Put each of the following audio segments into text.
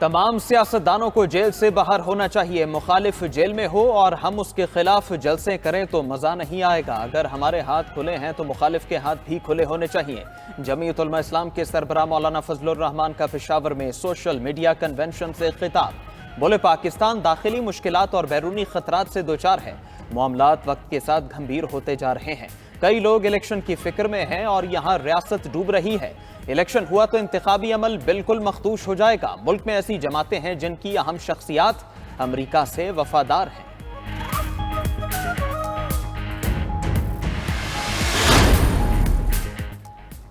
तमाम सियासतदानों को जेल से बाहर होना चाहिए। मुखालिफ जेल में हो और हम उसके खिलाफ जलसे करें तो मजा नहीं आएगा। अगर हमारे हाथ खुले हैं तो मुखालिफ के हाथ भी खुले होने चाहिए। जमीयत उलमा इस्लाम के सरबराह मौलाना फजलुर रहमान का पेशावर में सोशल मीडिया कन्वेंशन से खिताब। बोले, पाकिस्तान दाखिली मुश्किलात और बैरूनी खतरात से दोचार है। मामलात वक्त के साथ गंभीर होते जा रहे हैं। कई लोग इलेक्शन की फिक्र में हैं और यहाँ रियासत डूब रही है। इलेक्शन हुआ तो इंतखाबी अमल बिल्कुल मखदूश हो जाएगा। मुल्क में ऐसी जमातें हैं जिनकी अहम शख्सियात अमरीका से वफादार हैं।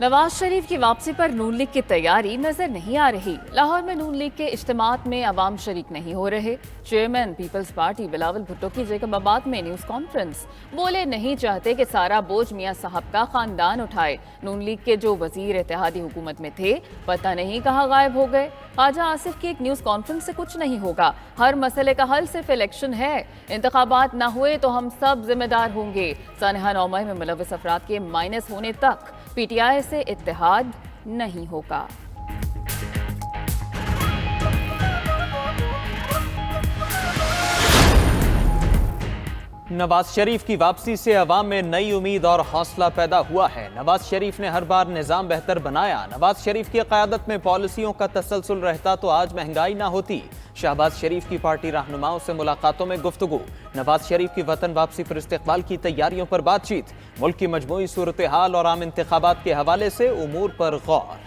नवाज शरीफ की वापसी पर नून लीग की तैयारी नजर नहीं आ रही। लाहौर में नून लीग के इज्तिमात में अवाम शरीक नहीं हो रहे। Chairman people's party Bilawal Bhutto की जैकबाबाद में न्यूज कॉन्फ्रेंस। बोले, नहीं चाहते कि सारा बोझ मियां साहब का खानदान उठाए। नून लीग के जो वजीर इत्तेहादी हुकूमत में थे पता नहीं कहाँ गायब हो गए। ख्वाजा आसिफ की एक न्यूज कॉन्फ्रेंस से कुछ नहीं होगा। हर मसले का हल सिर्फ इलेक्शन है। इंतखाबात ना हुए तो हम सब जिम्मेदार होंगे। सानहा नौमा में मुलव्वस अफराद के माइनस होने तक पीटीआई से इत्तेहाद नहीं होगा। नवाज शरीफ की वापसी से अवाम में नई उम्मीद और हौसला पैदा हुआ है। नवाज शरीफ ने हर बार निज़ाम बेहतर बनाया। नवाज शरीफ की क़यादत में पॉलिसियों का तसलसल रहता तो आज महंगाई ना होती। शहबाज शरीफ की पार्टी रहनुमाओं से मुलाकातों में गुफ्तगू। नवाज शरीफ की वतन वापसी पर इस्तिक़बाल की तैयारियों पर बातचीत। मुल्क की मजमूई सूरत हाल और आम इंतखाबात के हवाले से उमूर पर गौर।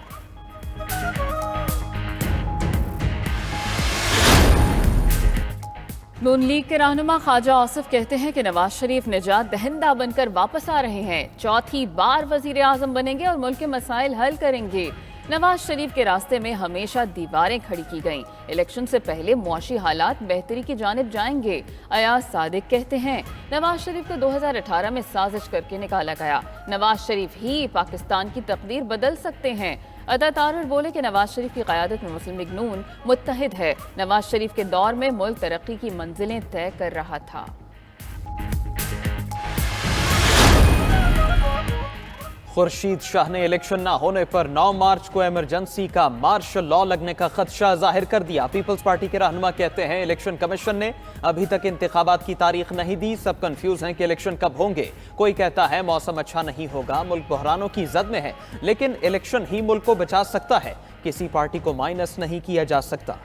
नून लीग के रहनुमा ख्वाजा आसिफ कहते हैं कि नवाज शरीफ निजात दहिंदा बनकर वापस आ रहे हैं। चौथी बार वजीर आजम बनेंगे और मुल्क के मसाइल हल करेंगे। नवाज शरीफ के रास्ते में हमेशा दीवारें खड़ी की गईं। इलेक्शन से पहले मुआशी हालात बेहतरी की जानिब जाएंगे। अयाज सादिक कहते हैं, नवाज शरीफ को 2018 में साजिश करके निकाला गया। नवाज शरीफ ही पाकिस्तान की तकदीर बदल सकते हैं। अता तारर बोले कि नवाज शरीफ की क़यादत में मुस्लिम लीग नून मुत्तहिद है। नवाज शरीफ के दौर में मुल्क तरक्की की मंजिलें तय कर रहा था। खुर्शीद शाह ने इलेक्शन ना होने पर 9 मार्च को इमरजेंसी का मार्शल लॉ लगने का खदशा जाहिर कर दिया। पीपल्स पार्टी के रहनुमा कहते हैं, इलेक्शन कमीशन ने अभी तक इंतखाबात की तारीख नहीं दी। सब कंफ्यूज हैं कि इलेक्शन कब होंगे। कोई कहता है मौसम अच्छा नहीं होगा, मुल्क बहरानों की जद में है, लेकिन इलेक्शन ही मुल्क को बचा सकता है। किसी पार्टी को माइनस नहीं किया जा सकता।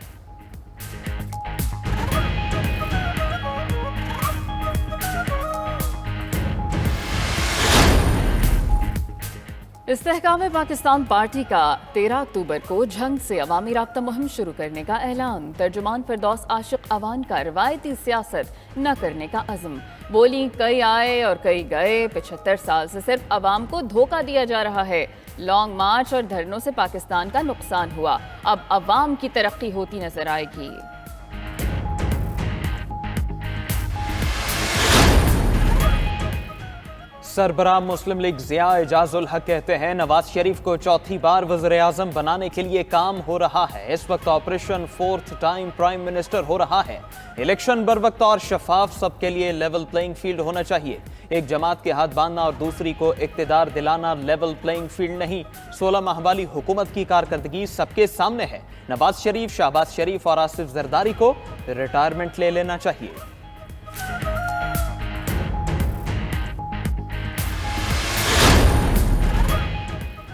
इस्तेहकाम पाकिस्तान पार्टी का 13 अक्टूबर को झंग से अवामी राब्ता मुहिम शुरू करने का ऐलान। तर्जुमान फिरदौस आशिक अवान का रवायती सियासत न करने का अज़्म। बोली, कई आए और कई गए। 75 साल से सिर्फ अवाम को धोखा दिया जा रहा है। लॉन्ग मार्च और धरनों से पाकिस्तान का नुकसान हुआ, अब अवाम की तरक्की होती नजर आएगी। सरबराह मुस्लिम लीग ज़िया एजाजुल हक कहते हैं, नवाज शरीफ को चौथी बार वज़ीर आज़म बनाने के लिए काम हो रहा है। इस वक्त operation 4th time prime minister हो रहा है। इलेक्शन बर वक्त और शफाफ, सबके लिए लेवल प्लेइंग फील्ड होना चाहिए। एक जमात के हाथ बांधना और दूसरी को इक्तदार दिलाना लेवल प्लेइंग फील्ड नहीं। 16 माह वाली हुकूमत की कारकर्दगी सबके सामने है। नवाज शरीफ, शहबाज शरीफ और आसिफ जरदारी को रिटायरमेंट ले लेना चाहिए।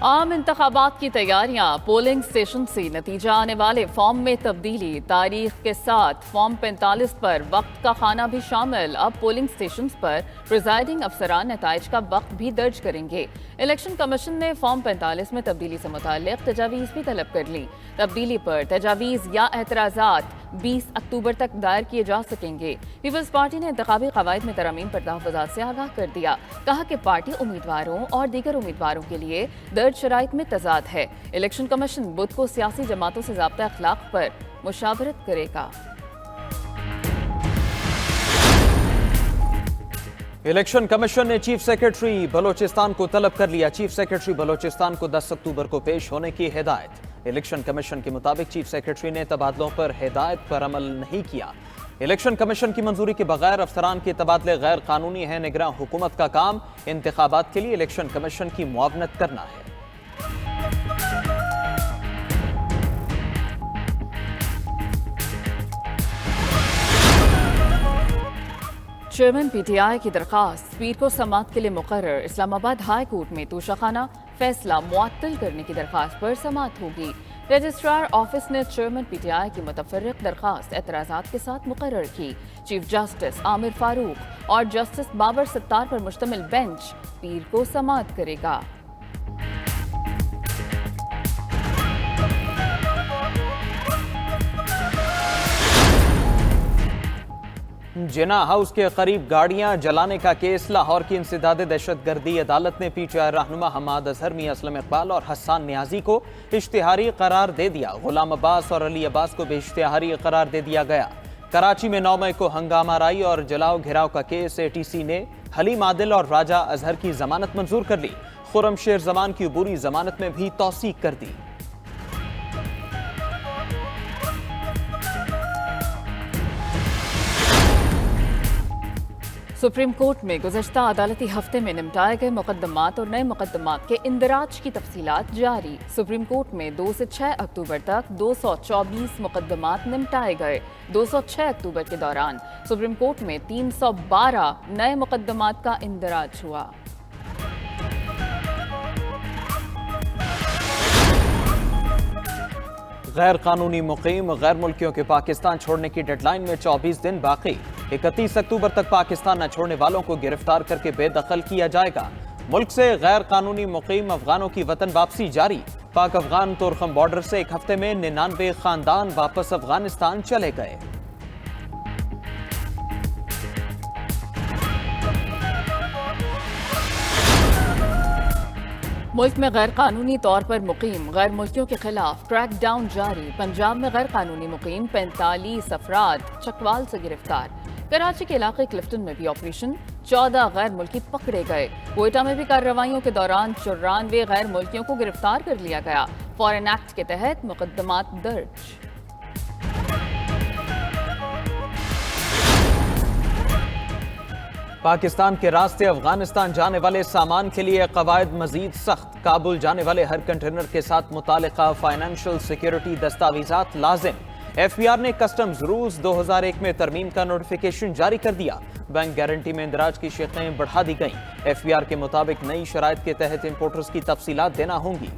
आम इंतखाबात की तैयारियां। पोलिंग स्टेशन से नतीजा आने वाले फॉर्म में तब्दीली। तारीख के साथ फॉर्म 45 पर वक्त का खाना भी शामिल। अब पोलिंग स्टेशन पर प्रिजाइडिंग अफसरान नताइज का वक्त भी दर्ज करेंगे। इलेक्शन कमीशन ने फॉर्म 45 में तब्दीली से मुताल्लिक तजावीज़ भी तलब कर ली। तब्दीली पर तजावीज़ या एतराज़ात 20 अक्टूबर तक दायर किए जा सकेंगे। पीपल्स पार्टी ने इंतखाबी क़वाइद में तरमीम पर तहफ़्फ़ुज़ात से आगाह कर दिया। कहा कि पार्टी उम्मीदवारों और दीगर उम्मीदवारों के लिए दर्ज शराइत में तजाद है। इलेक्शन कमीशन बुध को सियासी जमातों से ज़ाब्ता अखलाक पर मुशावरत करेगा। इलेक्शन कमीशन ने चीफ सेक्रेटरी बलोचिस्तान को तलब कर लिया। चीफ सेक्रेटरी बलोचिस्तान को 10 अक्टूबर को पेश होने की हिदायत। इलेक्शन कमीशन के मुताबिक चीफ सेक्रेटरी ने तबादलों पर हिदायत पर अमल नहीं किया। इलेक्शन कमीशन की मंजूरी के बगैर अफसरान के तबादले गैर कानूनी है। निगरान हुकूमत का काम इंतखाबात के लिए इलेक्शन कमीशन की मुआवनत करना है। चेयरमैन पीटीआई की दरखास्त पीर को समाअत के लिए मुकर्रर। इस्लामाबाद हाई कोर्ट में तोशाखाना फैसला मुअत्तल करने की दरखास्त पर समाअत होगी। रजिस्ट्रार ऑफिस ने चेयरमैन पीटीआई की मुतफर्रिक दरखास्त एतराज़ात के साथ मुकर्रर की। चीफ जस्टिस आमिर फारूक और जस्टिस बाबर सत्तार पर मुश्तमिल बेंच पीर को समाअत करेगा। जिना हाउस के करीब गाड़ियां जलाने का केस। लाहौर की इंसदाद दहशतगर्दी अदालत ने पीटीआई रहनुमा हमाद अजहर, मियां असलम इकबाल और हसन न्याजी को इश्तिहारी करार दे दिया। गुलाम अब्बास और अली अब्बास को भी इश्तिहारी करार दे दिया गया। कराची में 9 मई को हंगामा राई और जलाओ घिराव का केस। एटीसी ने हलीम आदिल और राजा अजहर की जमानत मंजूर कर ली। खुर्रम शेर जमान की अबूरी जमानत में भी तौसीक कर दी। सुप्रीम कोर्ट में गुज़श्ता अदालती हफ्ते में निपटाए गए मुकदमात और नए मुकदमात के इंदराज की तफसीलात जारी। सुप्रीम कोर्ट में 2 से 6 अक्टूबर तक 224 मुकदमात निपटाए गए। 206 अक्टूबर के दौरान सुप्रीम कोर्ट में 312 नए मुकदमात का इंदराज हुआ। गैर कानूनी मुकीम गैर मुल्कियों के पाकिस्तान छोड़ने की डेडलाइन में 24 दिन बाकी। 31 अक्टूबर तक पाकिस्तान न छोड़ने वालों को गिरफ्तार करके बेदखल किया जाएगा। मुल्क से गैर कानूनी मुकीम अफगानों की वतन वापसी जारी। पाक अफगान तोरखम बॉर्डर से एक हफ्ते में 99 खानदान वापस अफगानिस्तान चले गए। मुल्क में गैर कानूनी तौर पर मुकीम गैर मुल्कियों के खिलाफ क्रैक डाउन जारी। पंजाब में गैर कानूनी मुकीम 45 अफराद चकवाल से गिरफ्तार। कराची के इलाके क्लिफ्टन में भी ऑपरेशन। 14 गैर मुल्की पकड़े गए। कोयटा में भी कार्रवाइयों के दौरान 94 गैर मुल्कियों को गिरफ्तार कर लिया गया। फॉरेन एक्ट के तहत मुकदमात दर्ज। पाकिस्तान के रास्ते अफगानिस्तान जाने वाले सामान के लिए कवायद मजीद सख्त। काबुल जाने वाले हर कंटेनर के साथ मुतालिका फाइनेंशियल सिक्योरिटी दस्तावेजात लाजिम। एफबीआर ने कस्टम्स रूल्स 2001 में तरमीम का नोटिफिकेशन जारी कर दिया। बैंक गारंटी में इंदराज की शर्तें बढ़ा दी गईं। एफबीआर के मुताबिक नई शराइत के तहत इंपोर्टर्स की तफसीलात देना होंगी।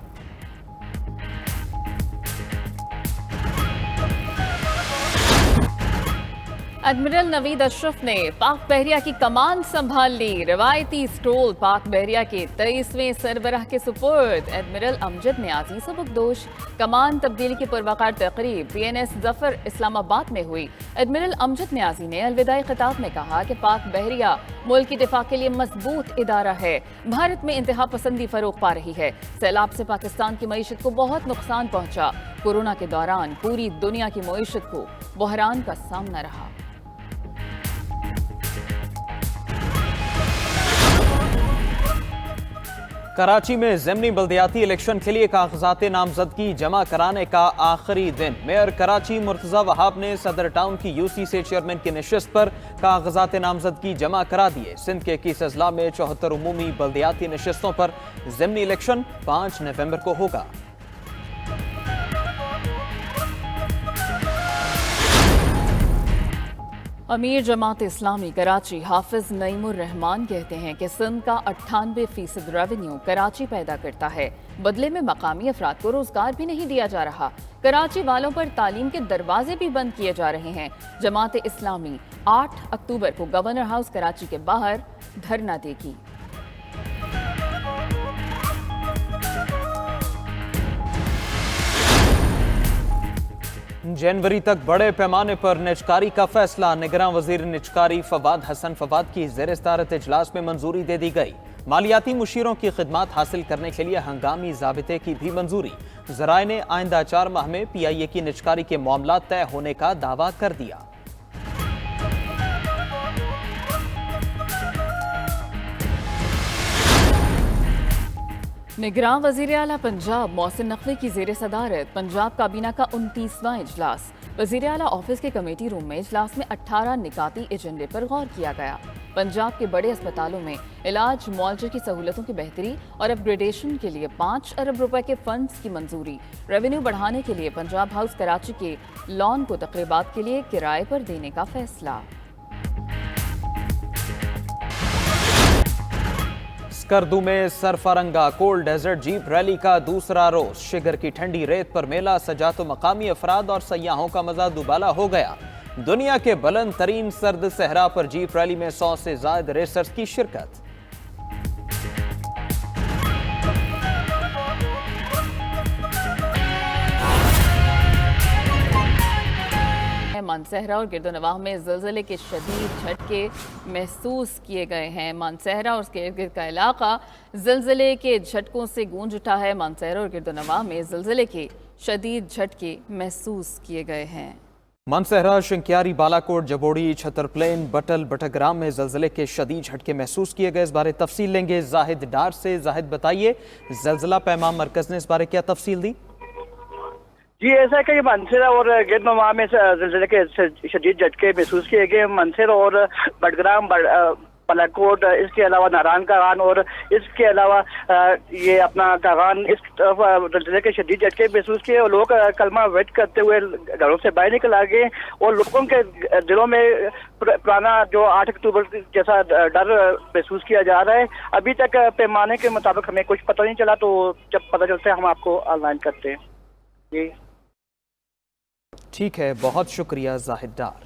एडमिरल नवीद अशरफ ने पाक बहरिया की कमान संभाल ली। रवायती स्क्रोल पाक बहरिया के 23वें सरबराह के सुपुर्द। एडमिरल अमजद न्याजी सबकदोश। कमान तब्दीली की पुरवकार तकरीब PNS जफर इस्लामाबाद में हुई। एडमिरल अमजद न्याजी ने अलविदाई खिताब में कहा कि पाक बहरिया मुल्क की दिफा के लिए मजबूत इदारा है। भारत में इंतहा पसंदी फरोग पा रही है। सैलाब से पाकिस्तान की मईशत को बहुत नुकसान पहुंचा। कोरोना के दौरान पूरी दुनिया की मईशत को बहरान का सामना रहा। कराची में ज़िमनी बल्दियाती इलेक्शन के लिए कागजात नामजदगी जमा कराने का आखिरी दिन। मेयर कराची मुर्तज़ा वहाब ने सदर टाउन की UC से चेयरमैन की नशिस्त पर कागजात नामजदगी जमा करा दिए। सिंध के 21 अजला में 74 उमूमी बल्दियाती नशिस्तों पर ज़िमनी इलेक्शन 5 नवंबर को होगा। अमीर जमात इस्लामी कराची हाफिज नईमुर रहमान कहते हैं कि सिंध का 98% रेवेन्यू कराची पैदा करता है। बदले में मकामी अफराद को रोजगार भी नहीं दिया जा रहा। कराची वालों पर तालीम के दरवाजे भी बंद किए जा रहे हैं। जमात इस्लामी 8 अक्टूबर को गवर्नर हाउस कराची के बाहर धरना देगी। जनवरी तक बड़े पैमाने पर निजकारी का फैसला। निगरान वजीर निजकारी फवाद हसन फवाद की ज़ेर सदारत इजलास में मंजूरी दे दी गई। मालियाती मुशीरों की खिदमात हासिल करने के लिए हंगामी ज़ाबिते की भी मंजूरी। ज़राए ने आइंदा 4 माह में PIA की निजकारी के मामला तय होने का दावा कर दिया। निगरान वज़ीर आला पंजाब मोहसिन नकवी की ज़ेर सदारत पंजाब काबीना का 29वां इजलास। वज़ीर आला ऑफिस के कमेटी रूम में इजलास में 18 निकाती एजेंडे पर गौर किया गया। पंजाब के बड़े अस्पतालों में इलाज मुआवजे की सहूलतों की बेहतरी और अपग्रेडेशन के लिए 5 अरब रुपए के फंड्स की मंजूरी। रेवेन्यू बढ़ाने के लिए पंजाब हाउस कराची के लॉन को तकरीबात के लिए किराए पर देने का फैसला। स्कर्दू में सरफरंगा कोल्ड डेजर्ट जीप रैली का दूसरा रोज। शिगर की ठंडी रेत पर मेला सजा तो मकामी अफराद और सयाहों का मजा दुबाला हो गया। दुनिया के बुलंद तरीन सर्द सहरा पर जीप रैली में 100 से ज्यादा रेसर्स की शिरकत। मानसहरा और गिरदोनवाह में ज़िलज़ले के शदीद झटके महसूस किए गए हैं। मानसहरा और उसके इर्द गिर्द का इलाका ज़िलज़ले के झटकों से गूंज उठा है। मानसहरा और गिरदोनवाह में ज़िलज़ले के शदीद झटके महसूस किए गए हैं। मानसहरा, शिंक्यारी, बालाकोट, जबोड़ी, छतर प्लेन, बटल, बटग्राम में ज़िलज़ले के शदीद झटके महसूस किए गए। इस बारे तफसील लेंगे जाहिद डार से। जाहिद बताइए, ज़िलज़ला पैमाम मरकज़ ने इस बारे क्या तफसील दी? जी, ऐसा है कि मानसहरा और गिरदोनवाह में ज़िलज़ले के शदीद झटके महसूस किए गए। मानसहरा और बटग्राम, बालाकोट, इसके अलावा नारायण कागान और इसके अलावा ये अपना कागान, इस तरफ ज़िलज़ले के शदीद झटके महसूस किए और लोग कलमा वेट करते हुए घरों से बाहर निकल आ गए और लोगों के दिलों में पुराना जो 8 अक्टूबर जैसा डर महसूस किया जा रहा है। अभी तक पैमाने के मुताबिक हमें कुछ पता नहीं चला, तो जब पता चलता है हम आपको ऑनलाइन करते हैं। जी ठीक है, बहुत शुक्रिया जाहिद डार।